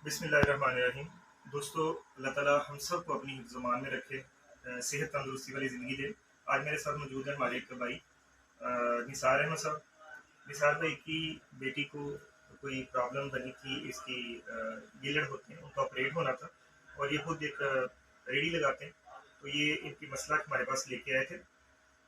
बिस्मिल्लाहिर्रहमानिर्रहीम। दोस्तों, अल्लाह ताला हम सब को अपनी ज़ुबान में रखे, सेहत तंदुरुस्ती वाली ज़िंदगी दे। आज मेरे साथ मौजूद है हमारे एक भाई निसार अहमद साहब। निसार भाई की बेटी को कोई प्रॉब्लम बनी थी, इसकी गिलड़ होते हैं, उनका ऑपरेट होना था और ये खुद एक रेडी लगाते हैं। तो ये इनकी मसला हमारे पास लेके आए थे।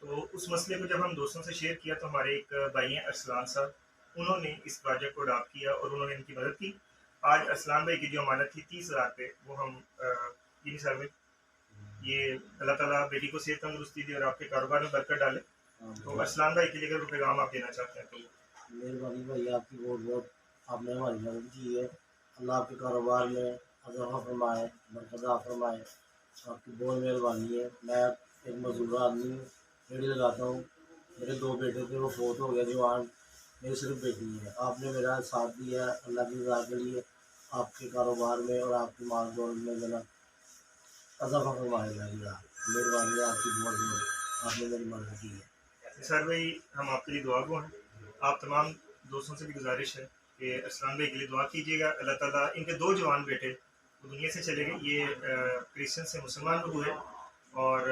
तो उस मसले को जब हम दोस्तों से शेयर किया तो हमारे एक भाई हैं अरसलान साहब, उन्होंने इस प्रोजेक्ट को अडॉप्ट किया और उन्होंने इनकी मदद की। आज अरसलान भाई की जो अमानत थी 30,000 पे, वो हम ये नहीं सर ये अल्लाह ताला बेटी को सेहत तंदुरुस्ती दे और आपके कारोबार में बरकत डाले। तो अरसलान भाई के लिए अगर कोई पैगाम आप देना चाहते हैं तो। मेहरबानी भाई, आपकी बहुत बहुत आपने हमारी मदद की है। अल्लाह आपके कारोबार में अज़ाफ़ा फरमाए, बरकत फरमाए। आपकी बहुत मेहरबानी है। मैं एक मजदूर आदमी हूँ, रेडी लगाता हूँ। मेरे 2 बेटे थे, वो फोत हो गया जवान। मेरी सिर्फ बेटी है। आपने मेरा साथ दिया, अल्लाह की रज़ा के लिए आपके कारोबार में और आपकी माल दौलत में मेरा अज़ाफ़ा फरमाएगा। मेहरबानी है आपकी बहुत बहुत, आपने मेरी मदद की है। सर भाई, हम आपके लिए दुआ गो हैं। आप तमाम दोस्तों से भी गुजारिश है कि अरसलान भाई के लिए दुआ कीजिएगा। अल्लाह ताला इनके 2 जवान बेटे वो दुनिया से चले गए। ये क्रिश्चियन से मुसलमान को हुए और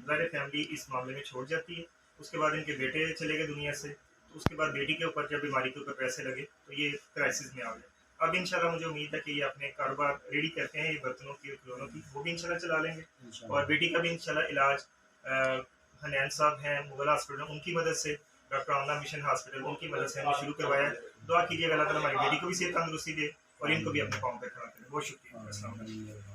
ज़ाहिर फैमिली इस मामले में छोड़ जाती है। उसके बाद इनके बेटे चले गए दुनिया से, तो उसके बाद बेटी के ऊपर जब बीमारी के ऊपर पैसे लगे तो ये क्राइसिस में आ गए। अब इंशाल्लाह मुझे उम्मीद है कि ये अपने कारोबार रेडी करते हैं, ये बर्तनों की और खिलौनों की, वो भी इंशाल्लाह चला लेंगे। और बेटी का भी इंशाल्लाह इलाज हनैन साहब हैं मुगल हॉस्पिटल, उनकी मदद से, डॉक्टर आमना मिशन हॉस्पिटल, उनकी मदद से हमने शुरू करवाया है। दुआ कीजिएगा अल्लाह ताला हमारी बेटी को भी सेहत तंदुरुस्ती दे और इनको भी अपने पाँव पे खड़ा करे। बहुत शुक्रिया। अस्सलाम वालेकुम।